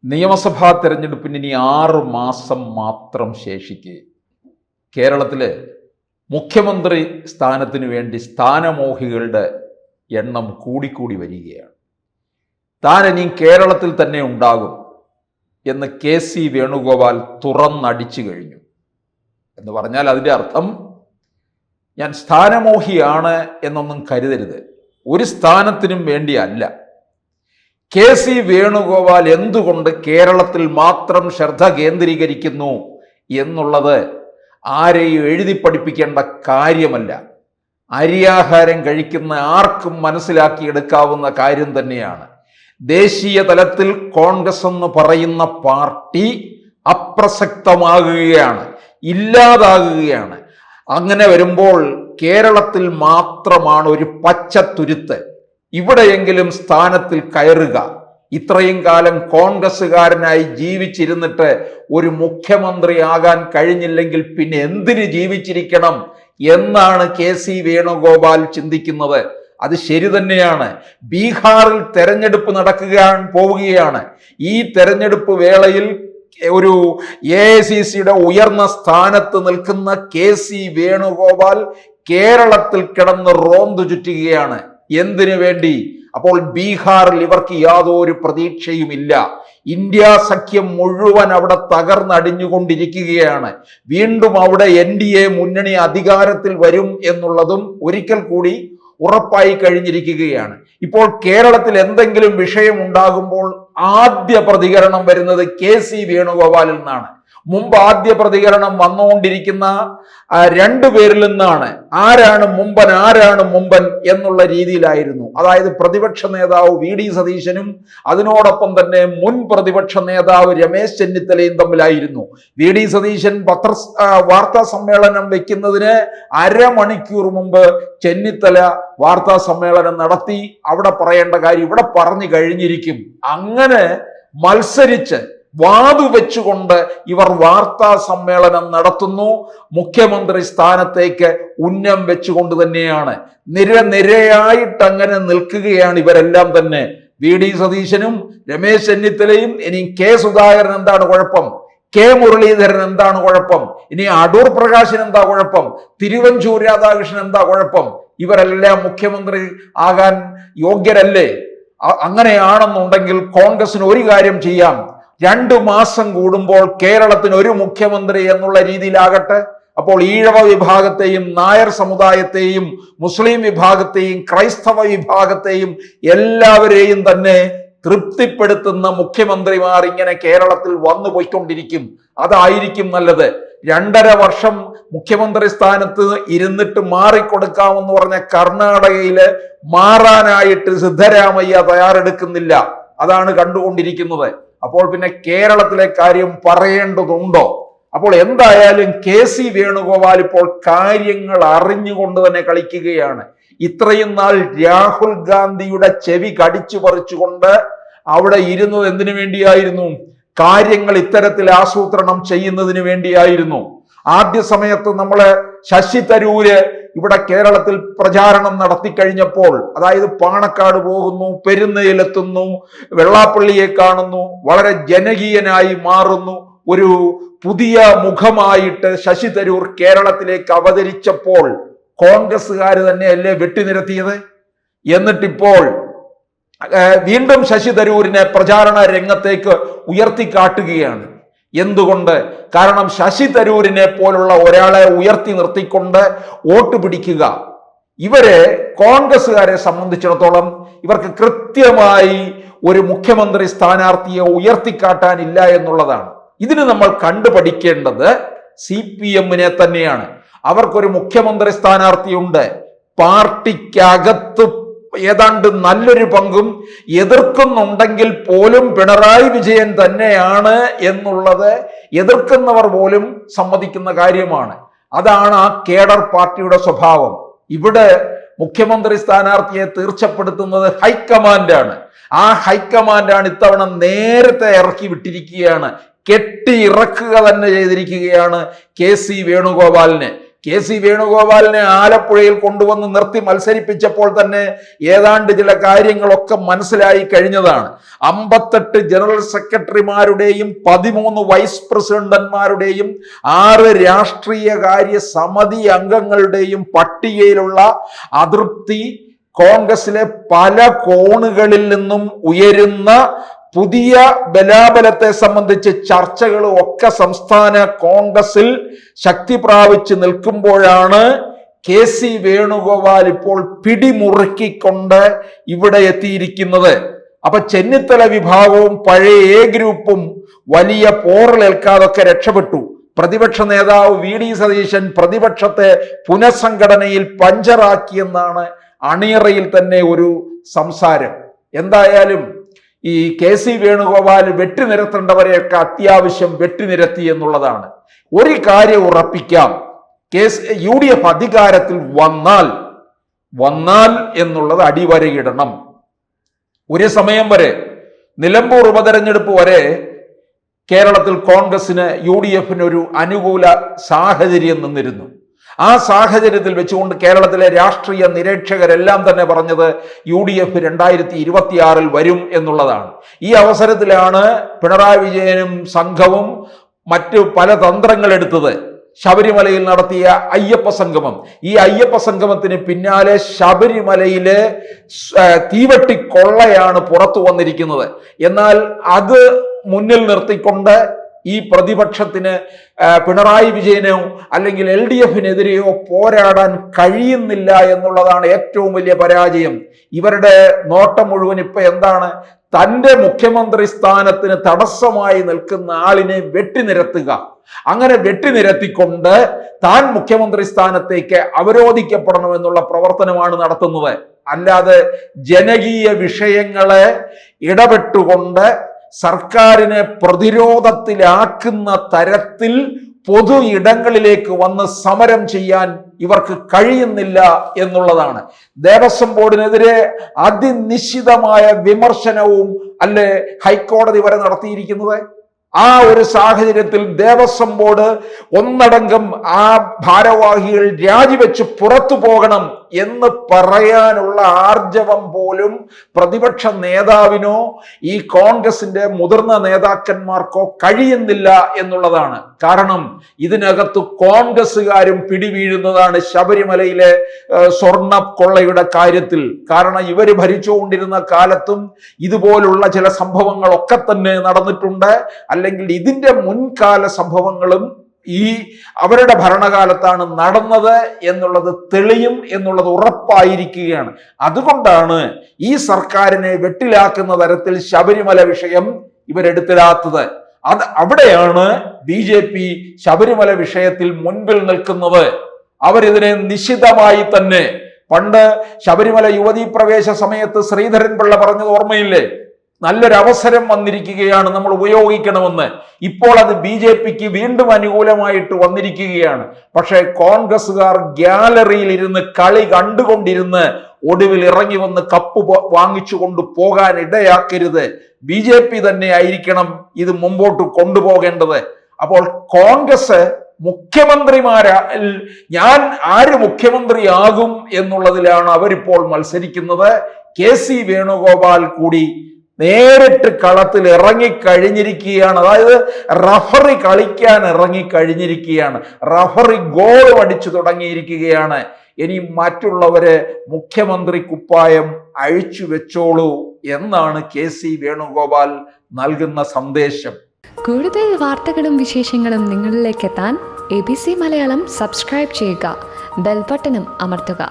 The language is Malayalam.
നിയമസഭാ തെരഞ്ഞെടുപ്പിന് ഇനി 6 മാസം മാത്രം ശേഷിക്കെ കേരളത്തിലെ മുഖ്യമന്ത്രി സ്ഥാനത്തിനു വേണ്ടി സ്ഥാനമോഹികളുടെ എണ്ണം കൂടിക്കൂടി വരികയാണ്. താൻ ഇനി കേരളത്തിൽ തന്നെ ഉണ്ടാകും എന്ന് KC വേണുഗോപാൽ തുറന്നടിച്ചു കഴിഞ്ഞു. എന്ന് പറഞ്ഞാൽ അതിൻ്റെ അർത്ഥം ഞാൻ സ്ഥാനമോഹിയാണ് എന്നൊന്നും കരുതരുത്. ഒരു സ്ഥാനത്തിനും വേണ്ടിയല്ല. KC വേണുഗോപാൽ എന്തുകൊണ്ട് കേരളത്തിൽ മാത്രം ശ്രദ്ധ കേന്ദ്രീകരിക്കുന്നു എന്നുള്ളത് ആരെയും എഴുതി പഠിപ്പിക്കേണ്ട കാര്യമല്ല. അരിയാഹാരം കഴിക്കുന്ന ആർക്കും മനസ്സിലാക്കിയെടുക്കാവുന്ന കാര്യം തന്നെയാണ്. ദേശീയ തലത്തിൽ കോൺഗ്രസ് എന്ന് പറയുന്ന പാർട്ടി അപ്രസക്തമാകുകയാണ്, ഇല്ലാതാകുകയാണ്. അങ്ങനെ വരുമ്പോൾ കേരളത്തിൽ മാത്രമാണ് ഒരു പച്ചത്തുരുത്ത്. ഇവിടെയെങ്കിലും സ്ഥാനത്തിൽ കയറുക. ഇത്രയും കാലം കോൺഗ്രസ്സുകാരനായി ജീവിച്ചിരുന്നിട്ട് ഒരു മുഖ്യമന്ത്രി ആകാൻ കഴിഞ്ഞില്ലെങ്കിൽ പിന്നെ എന്തിന് ജീവിച്ചിരിക്കണം എന്നാണ് KC വേണുഗോപാൽ ചിന്തിക്കുന്നത്. അത് ശരി തന്നെയാണ്. ബീഹാറിൽ തെരഞ്ഞെടുപ്പ് പോവുകയാണ്. ഈ തെരഞ്ഞെടുപ്പ് വേളയിൽ ഒരു AICCയുടെ ഉയർന്ന സ്ഥാനത്ത് നിൽക്കുന്ന KC വേണുഗോപാൽ കേരളത്തിൽ കിടന്ന് റോന്തു ചുറ്റുകയാണ്. എന്തിനു വേണ്ടി? അപ്പോൾ ബീഹാറിൽ ഇവർക്ക് യാതൊരു പ്രതീക്ഷയുമില്ല. ഇന്ത്യ സഖ്യം മുഴുവൻ അവിടെ തകർന്നടിഞ്ഞുകൊണ്ടിരിക്കുകയാണ്. വീണ്ടും അവിടെ NDA മുന്നണി അധികാരത്തിൽ വരും എന്നുള്ളതും ഒരിക്കൽ കൂടി ഉറപ്പായി കഴിഞ്ഞിരിക്കുകയാണ്. ഇപ്പോൾ കേരളത്തിൽ എന്തെങ്കിലും വിഷയം ഉണ്ടാകുമ്പോൾ ആദ്യ പ്രതികരണം വരുന്നത് KC വേണുഗോപാലിൽ നിന്നാണ്. മുമ്പ് ആദ്യ പ്രതികരണം വന്നുകൊണ്ടിരിക്കുന്ന 2 പേരിൽ നിന്നാണ്. ആരാണ് മുമ്പൻ എന്നുള്ള രീതിയിലായിരുന്നു. അതായത് പ്രതിപക്ഷ നേതാവ് VD സതീശനും അതിനോടൊപ്പം തന്നെ മുൻ പ്രതിപക്ഷ നേതാവ് രമേശ് ചെന്നിത്തലയും തമ്മിലായിരുന്നു. VD സതീശൻ വാർത്താ സമ്മേളനം വെക്കുന്നതിന് അരമണിക്കൂർ മുമ്പ് ചെന്നിത്തല വാർത്താ സമ്മേളനം നടത്തി. അവിടെ പറയേണ്ട കാര്യം ഇവിടെ പറഞ്ഞു കഴിഞ്ഞിരിക്കും. അങ്ങനെ മത്സരിച്ച് വാതു വെച്ചുകൊണ്ട് ഇവർ വാർത്താ സമ്മേളനം നടത്തുന്നു. മുഖ്യമന്ത്രി സ്ഥാനത്തേക്ക് ഉന്നം വെച്ചുകൊണ്ട് തന്നെയാണ്. നിരയായിട്ട് അങ്ങനെ നിൽക്കുകയാണ് ഇവരെല്ലാം തന്നെ. VD സതീശനും രമേശ് ചെന്നിത്തലയും. ഇനി K സുധാകരൻ എന്താണ് കുഴപ്പം? K മുരളീധരൻ എന്താണ് കുഴപ്പം? ഇനി അടൂർ പ്രകാശൻ എന്താ കുഴപ്പം? തിരുവഞ്ചൂർ രാധാകൃഷ്ണൻ എന്താ കുഴപ്പം? ഇവരെല്ലാം മുഖ്യമന്ത്രി ആകാൻ യോഗ്യരല്ലേ? അങ്ങനെയാണെന്നുണ്ടെങ്കിൽ കോൺഗ്രസിന് ഒരു കാര്യം ചെയ്യാം. 2 മാസം കൂടുമ്പോൾ കേരളത്തിന് ഒരു മുഖ്യമന്ത്രി എന്നുള്ള രീതിയിലാകട്ടെ. അപ്പോൾ ഈഴവ വിഭാഗത്തെയും നായർ സമുദായത്തെയും മുസ്ലിം വിഭാഗത്തെയും ക്രൈസ്തവ വിഭാഗത്തെയും എല്ലാവരെയും തന്നെ തൃപ്തിപ്പെടുത്തുന്ന മുഖ്യമന്ത്രിമാർ ഇങ്ങനെ കേരളത്തിൽ വന്നു പോയിക്കൊണ്ടിരിക്കും. അതായിരിക്കും നല്ലത്. 2.5 വർഷം മുഖ്യമന്ത്രി സ്ഥാനത്ത് ഇരുന്നിട്ട് മാറിക്കൊടുക്കാമെന്ന് പറഞ്ഞ കർണാടകയില് മാറാനായിട്ട് സിദ്ധരാമയ്യ തയ്യാറെടുക്കുന്നില്ല. അതാണ് കണ്ടുകൊണ്ടിരിക്കുന്നത്. അപ്പോൾ പിന്നെ കേരളത്തിലെ കാര്യം പറയേണ്ടതുണ്ടോ? അപ്പോൾ എന്തായാലും KC വേണുഗോപാൽ ഇപ്പോൾ കാര്യങ്ങൾ അറിഞ്ഞുകൊണ്ട് തന്നെ കളിക്കുകയാണ്. ഇത്രയും നാൾ രാഹുൽ ഗാന്ധിയുടെ ചെവി കടിച്ചു പറിച്ചുകൊണ്ട് അവിടെ ഇരുന്നത് എന്തിനു വേണ്ടിയായിരുന്നു? കാര്യങ്ങൾ ഇത്തരത്തിൽ ആസൂത്രണം ചെയ്യുന്നതിന് വേണ്ടിയായിരുന്നു. ആദ്യ സമയത്ത് ശശി തരൂര് ഇവിടെ കേരളത്തിൽ പ്രചാരണം നടത്തി കഴിഞ്ഞപ്പോൾ, അതായത് പാണക്കാട് പോകുന്നു, പെരുന്നയിലെത്തുന്നു, വെള്ളാപ്പള്ളിയെ കാണുന്നു, വളരെ ജനകീയനായി മാറുന്നു, ഒരു പുതിയ മുഖമായിട്ട് ശശി തരൂർ കേരളത്തിലേക്ക് അവതരിച്ചപ്പോൾ കോൺഗ്രസ്സുകാർ തന്നെയല്ലേ വെട്ടിനിരത്തിയത്? എന്നിട്ടിപ്പോൾ വീണ്ടും ശശി തരൂരിനെ പ്രചാരണ രംഗത്തേക്ക് ഉയർത്തിക്കാട്ടുകയാണ്. എന്തുകൊണ്ട്? കാരണം ശശി തരൂരിനെ പോലുള്ള ഒരാളെ ഉയർത്തി നിർത്തിക്കൊണ്ട് വോട്ട് പിടിക്കുക. ഇവരെ കോൺഗ്രസ്സുകാരെ സംബന്ധിച്ചിടത്തോളം ഇവർക്ക് കൃത്യമായി ഒരു മുഖ്യമന്ത്രി സ്ഥാനാർത്ഥിയെ ഉയർത്തിക്കാട്ടാനില്ല എന്നുള്ളതാണ്. ഇതിന് നമ്മൾ കണ്ടുപഠിക്കേണ്ടത് CPM-നെ തന്നെയാണ്. അവർക്കൊരു മുഖ്യമന്ത്രി സ്ഥാനാർത്ഥിയുണ്ട്. പാർട്ടിക്കകത്ത് ഏതാണ്ട് നല്ലൊരു പങ്കും എതിർക്കുന്നുണ്ടെങ്കിൽ പോലും പിണറായി വിജയൻ തന്നെയാണ് എന്നുള്ളത് എതിർക്കുന്നവർ പോലും സമ്മതിക്കുന്ന കാര്യമാണ്. അതാണ് ആ കേഡർ പാർട്ടിയുടെ സ്വഭാവം. ഇവിടെ മുഖ്യമന്ത്രി സ്ഥാനാർത്ഥിയെ തീർച്ചപ്പെടുത്തുന്നത് ഹൈക്കമാൻഡാണ്. ആ ഹൈക്കമാൻഡാണ് ഇത്തവണ നേരത്തെ ഇറക്കി വിട്ടിരിക്കുകയാണ്. കെട്ടി ഇറക്കുക തന്നെ ചെയ്തിരിക്കുകയാണ് KC വേണുഗോപാലിനെ. കെ സി വേണുഗോപാലിനെ ആലപ്പുഴയിൽ കൊണ്ടുവന്ന് നിർത്തി മത്സരിപ്പിച്ചപ്പോൾ തന്നെ ഏതാണ്ട് ചില കാര്യങ്ങളൊക്കെ മനസ്സിലായി കഴിഞ്ഞതാണ്. 58 ജനറൽ സെക്രട്ടറിമാരുടെയും 13 വൈസ് പ്രസിഡന്റന്മാരുടെയും 6 രാഷ്ട്രീയകാര്യ സമിതി അംഗങ്ങളുടെയും പട്ടികയിലുള്ള അതൃപ്തി കോൺഗ്രസിലെ പല കോണുകളിൽ നിന്നും ഉയരുന്ന പുതിയ ബലാബലത്തെ സംബന്ധിച്ച് ചർച്ചകളും ഒക്കെ സംസ്ഥാന കോൺഗ്രസിൽ ശക്തി പ്രാപിച്ച് നിൽക്കുമ്പോഴാണ് കെ സി വേണുഗോപാൽ ഇപ്പോൾ പിടിമുറുക്കിക്കൊണ്ട് ഇവിടെ എത്തിയിരിക്കുന്നത്. അപ്പൊ ചെന്നിത്തല വിഭാഗവും പഴയ എ ഗ്രൂപ്പും വലിയ പോറലേൽക്കാതൊക്കെ രക്ഷപ്പെട്ടു. പ്രതിപക്ഷ നേതാവ് വി ഡി സതീശൻ പ്രതിപക്ഷത്തെ പുനഃസംഘടനയിൽ പഞ്ചറാക്കിയെന്നാണ് അണിയറയിൽ തന്നെ ഒരു സംസാരം. എന്തായാലും ഈ കെ സി വേണുഗോപാൽ വെട്ടിനിരത്തേണ്ടവരെയൊക്കെ അത്യാവശ്യം വെട്ടിനിരത്തി എന്നുള്ളതാണ്. ഒരു കാര്യം ഉറപ്പിക്കാം, UDF അധികാരത്തിൽ വന്നാൽ എന്നുള്ളത് അടിവരയിടണം. ഒരു സമയം വരെ, നിലമ്പൂർ ഉപതെരഞ്ഞെടുപ്പ് വരെ കേരളത്തിൽ കോൺഗ്രസിന് UDFന് ഒരു അനുകൂല സാഹചര്യം നിന്നിരുന്നു. ആ സാഹചര്യത്തിൽ വെച്ചുകൊണ്ട് കേരളത്തിലെ രാഷ്ട്രീയ നിരീക്ഷകരെല്ലാം തന്നെ പറഞ്ഞത് UDF 2026 വരും എന്നുള്ളതാണ്. ഈ അവസരത്തിലാണ് പിണറായി വിജയനും സംഘവും മറ്റു പല തന്ത്രങ്ങൾ എടുത്തത്. ശബരിമലയിൽ നടത്തിയ അയ്യപ്പ സംഗമം, ഈ അയ്യപ്പ സംഗമത്തിന് പിന്നാലെ ശബരിമലയിലെ തീവെട്ടിക്കൊള്ളയാണ് പുറത്തു വന്നിരിക്കുന്നത്. എന്നാൽ അത് മുന്നിൽ നിർത്തിക്കൊണ്ട് ഈ പ്രതിപക്ഷത്തിന് പിണറായി വിജയനോ അല്ലെങ്കിൽ LDFനെതിരെയോ പോരാടാൻ കഴിയുന്നില്ല എന്നുള്ളതാണ് ഏറ്റവും വലിയ പരാജയം. ഇവരുടെ നോട്ടം മുഴുവൻ ഇപ്പൊ എന്താണ്? തൻ്റെ മുഖ്യമന്ത്രി സ്ഥാനത്തിന് തടസ്സമായി നിൽക്കുന്ന ആളിനെ വെട്ടിനിരത്തുക. അങ്ങനെ വെട്ടിനിരത്തിക്കൊണ്ട് താൻ മുഖ്യമന്ത്രി സ്ഥാനത്തേക്ക് അവരോധിക്കപ്പെടണമെന്നുള്ള പ്രവർത്തനമാണ് നടത്തുന്നത്. അല്ലാതെ ജനകീയ വിഷയങ്ങളെ ഇടപെട്ടുകൊണ്ട് സർക്കാരിനെ പ്രതിരോധത്തിലാക്കുന്ന തരത്തിൽ പൊതു ഇടങ്ങളിലേക്ക് വന്ന് സമരം ചെയ്യാൻ ഇവർക്ക് കഴിയുന്നില്ല എന്നുള്ളതാണ്. ദേവസ്വം ബോർഡിനെതിരെ അതിനിശ്ചിതമായ വിമർശനവും അല്ലെ ഹൈക്കോടതി വരെ നടത്തിയിരിക്കുന്നത്. ആ ഒരു സാഹചര്യത്തിൽ ദേവസ്വം ബോർഡ് ഒന്നടങ്കം ആ ഭാരവാഹികൾ രാജിവെച്ച് പുറത്തു പോകണം എന്ന് പറയാനുള്ള ആർജവം പോലും പ്രതിപക്ഷ നേതാവിനോ ഈ കോൺഗ്രസിന്റെ മുതിർന്ന നേതാക്കന്മാർക്കോ കഴിയുന്നില്ല എന്നുള്ളതാണ്. കാരണം ഇതിനകത്ത് കോൺഗ്രസ്സുകാരും പിടിവീഴുന്നതാണ് ശബരിമലയിലെ സ്വർണ്ണ കൊള്ളയുടെ കാര്യത്തിൽ. കാരണം ഇവര് ഭരിച്ചുകൊണ്ടിരുന്ന കാലത്തും ഇതുപോലുള്ള ചില സംഭവങ്ങളൊക്കെ തന്നെ നടന്നിട്ടുണ്ട്. അല്ലെങ്കിൽ ഇതിന്റെ മുൻകാല സംഭവങ്ങളും ഈ അവരുടെ ഭരണകാലത്താണ് നടന്നത് എന്നുള്ളത് തെളിയും എന്നുള്ളത് ഉറപ്പായിരിക്കുകയാണ്. അതുകൊണ്ടാണ് ഈ സർക്കാരിനെ വെട്ടിലാക്കുന്ന തരത്തിൽ ശബരിമല വിഷയം ഇവരെടുത്തിടാത്തത്. അവിടെയാണ് BJP ശബരിമല വിഷയത്തിൽ മുൻപിൽ നിൽക്കുന്നത്. അവരിതിനെ നിശിതമായി തന്നെ, പണ്ട് ശബരിമല യുവതീ പ്രവേശ സമയത്ത് ശ്രീധരൻ പിള്ള പറഞ്ഞത് ഓർമ്മയില്ലേ? നല്ലൊരവസരം വന്നിരിക്കുകയാണ്, നമ്മൾ ഉപയോഗിക്കണമെന്ന്. ഇപ്പോൾ അത് BJPക്ക് വീണ്ടും അനുകൂലമായിട്ട് വന്നിരിക്കുകയാണ്. പക്ഷേ കോൺഗ്രസ്സുകാർ ഗ്യാലറിയിൽ ഇരുന്ന് കളി കണ്ടുകൊണ്ടിരുന്ന് ഒടുവിൽ ഇറങ്ങി വന്ന് കപ്പ് വാങ്ങിച്ചു കൊണ്ട് പോകാൻ ഇടയാക്കരുത്. BJP തന്നെ ആയിരിക്കണം ഇത് മുമ്പോട്ട് കൊണ്ടുപോകേണ്ടത്. അപ്പോൾ കോൺഗ്രസ് ഞാൻ ആര് മുഖ്യമന്ത്രിയാകും എന്നുള്ളതിലാണ് അവരിപ്പോൾ മത്സരിക്കുന്നത്. കെ സി വേണുഗോപാൽ കൂടി നേരിട്ട് കളത്തിൽ ഇറങ്ങിക്കഴിഞ്ഞിരിക്കുകയാണ്. അതായത് റഫറി കളിക്കാൻ ഇറങ്ങിക്കഴിഞ്ഞിരിക്കുകയാണ്. റഫറി ഗോൾ അടിച്ചു തുടങ്ങിയിരിക്കുകയാണ്. ഇനി മറ്റുള്ളവരെ മുഖ്യമന്ത്രി കുപ്പായം അഴിച്ചു വെച്ചോളൂ എന്നാണ് കെ സി വേണുഗോപാൽ നൽകുന്ന സന്ദേശം. കൂടുതൽ വാർത്തകളും വിശേഷങ്ങളും നിങ്ങളിലേക്ക് എത്താൻ ABC മലയാളം സബ്സ്ക്രൈബ് ചെയ്യുക, ബെൽ ബട്ടണും അമർത്തുക.